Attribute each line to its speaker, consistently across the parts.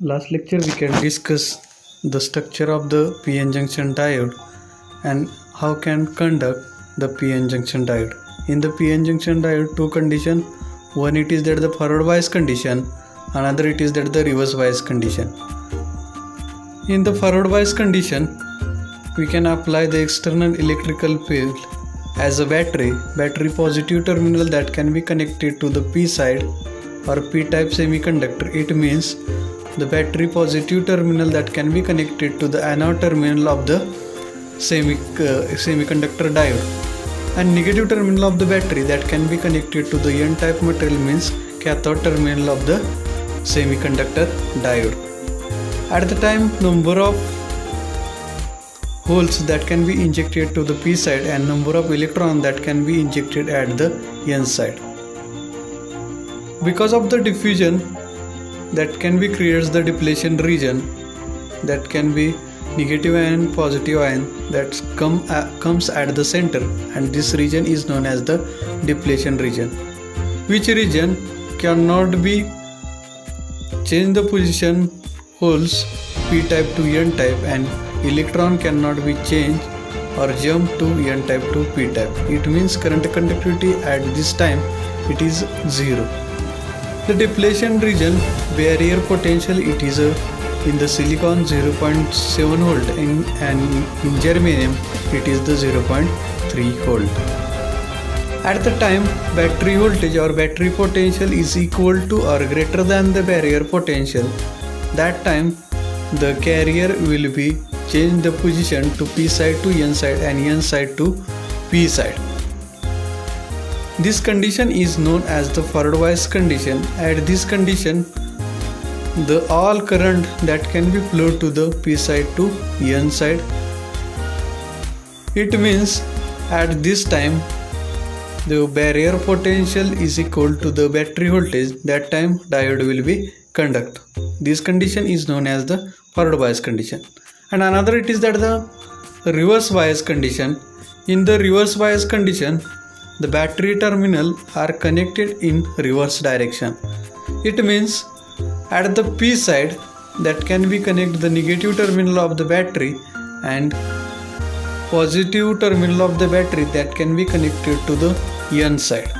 Speaker 1: Last lecture we can discuss the structure of the PN junction diode and how can conduct the PN junction diode. In the PN junction diode, two condition. One, it is that the forward bias condition, another it is that the reverse bias condition. In the forward bias condition, we can apply the external electrical field as a battery positive terminal that can be connected to the P side or P-type semiconductor. It means the battery positive terminal that can be connected to the anode terminal of the semiconductor diode, and negative terminal of the battery that can be connected to the N-type material means cathode terminal of the semiconductor diode. At the time, number of holes that can be injected to the P side and number of electrons that can be injected at the N side. Because of the diffusion that can be creates the depletion region, that can be negative and positive ion that comes at the center, and this region is known as the depletion region, which region cannot be change the position holes P-type to N-type, and electron cannot be changed or jump to N-type to P-type. It means current conductivity at this time it is 0. The depletion region barrier potential, it is in the silicon 0.7 volt and in germanium it is the 0.3 volt. At the time battery voltage or battery potential is equal to or greater than the barrier potential, that time the carrier will be change the position to P side to N side and N side to P side. This condition is known as the forward bias condition. At this condition, the all current that can be flowed to the P side to N side. It means at this time the barrier potential is equal to the battery voltage, that time diode will be conduct. This condition is known as the forward bias condition. And another it is that the reverse bias condition. In the reverse bias condition, the battery terminal are connected in reverse direction. It means at the P side that can be connected the negative terminal of the battery and positive terminal of the battery that can be connected to the N side.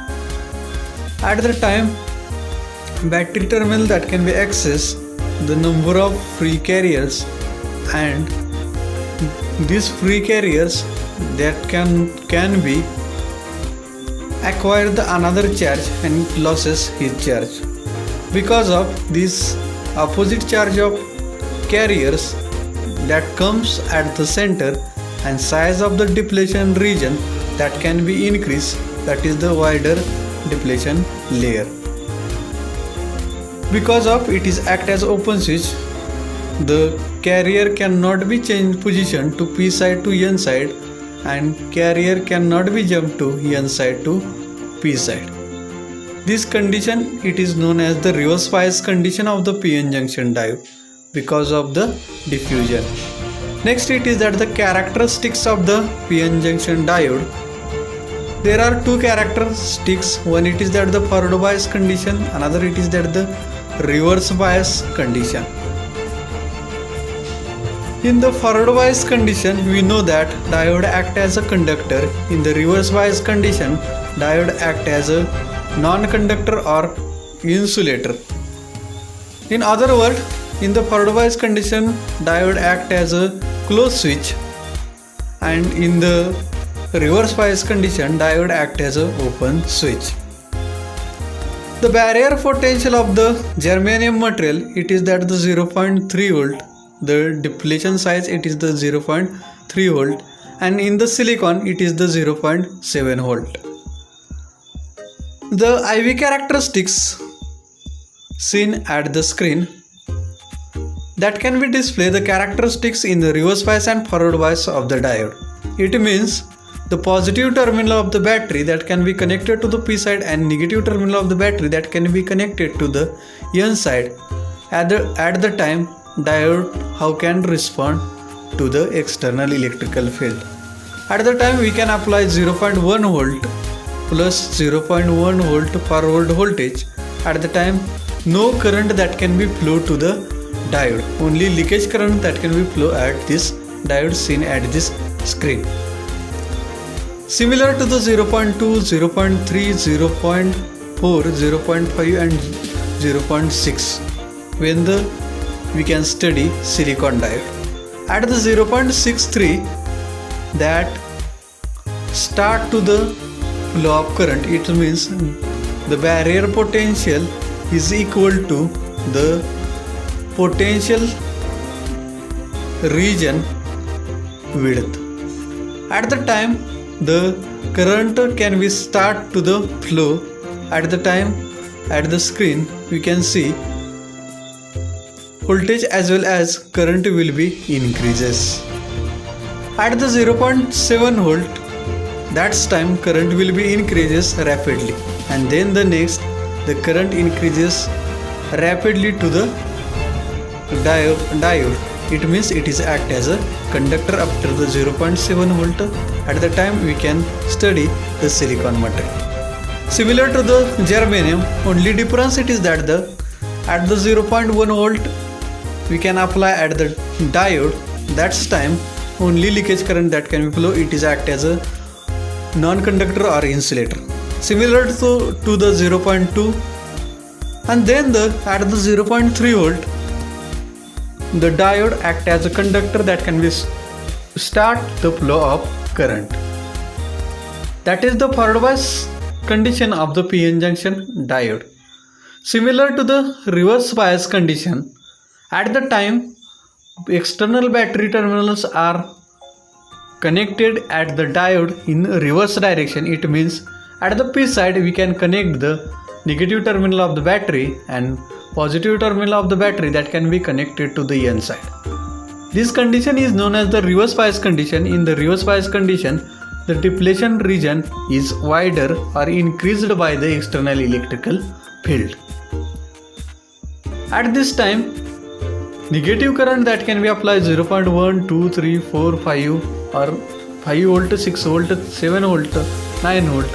Speaker 1: At the time battery terminal that can be accessed the number of free carriers, and these free carriers that can be acquire the another charge and loses his charge. Because of this opposite charge of carriers that comes at the center and size of the depletion region that can be increased, that is the wider depletion layer. Because of it is act as open switch, the carrier cannot be changed position to P side to N side, and carrier cannot be jumped to N side to P side. This condition it is known as the reverse bias condition of the PN junction diode because of the diffusion. Next it is that the characteristics of the PN junction diode. There are two characteristics. One it is that the forward bias condition, another it is that the reverse bias condition. In the forward bias condition, we know that diode act as a conductor. In the reverse bias condition, diode act as a non-conductor or insulator. In other words, in the forward bias condition, diode act as a closed switch, and in the reverse bias condition, diode act as a open switch. The barrier potential of the germanium material, it is that the 0.3 volt. The depletion size it is the 0.3 volt, and in the silicon it is the 0.7 volt. The IV characteristics seen at the screen that can be display the characteristics in the reverse bias and forward bias of the diode. It means the positive terminal of the battery that can be connected to the P side and negative terminal of the battery that can be connected to the N side. At the time diode how can respond to the external electrical field. At the time we can apply 0.1 volt plus 0.1 volt per volt voltage. At the time no current that can be flow to the diode. Only leakage current that can be flow at this diode seen at this screen. Similar to the 0.2, 0.3, 0.4, 0.5 and 0.6 when we can study silicon diode. At the 0.63 that start to the flow of current, it means the barrier potential is equal to the potential region width. At the time the current can be start to the flow, at the time at the screen we can see voltage as well as current will be increases. At the 0.7 volt, that's time current will be increases rapidly, and then the next the current increases rapidly to the diode. It means it is act as a conductor after the 0.7 volt. At the time we can study the silicon material. Similar to the germanium, only difference it is that at the 0.1 volt we can apply at the diode. That's time only leakage current that can be flow. It is act as a non-conductor or insulator. Similar to the 0.2, and then at the 0.3 volt the diode act as a conductor that can be start the flow of current. That is the forward bias condition of the PN junction diode. Similar to the reverse bias condition, at the time external battery terminals are connected at the diode in reverse direction. It means at the P side we can connect the negative terminal of the battery and positive terminal of the battery that can be connected to the N side. This condition is known as the reverse bias condition. In the reverse bias condition, the depletion region is wider or increased by the external electrical field. At this time, negative current that can be applied 0.1, 2, 3, 4, 5 or 5 volt, 6 volt, 7 volt, 9 volt.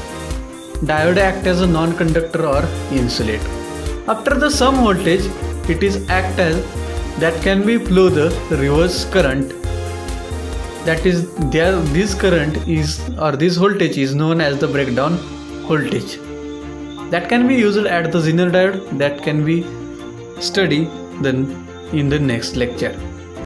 Speaker 1: Diode act as a non-conductor or insulator. After the some voltage, it is act as that can be flow the reverse current. That is this current is or this voltage is known as the breakdown voltage. That can be used at the Zener diode that can be studied then in the next lecture.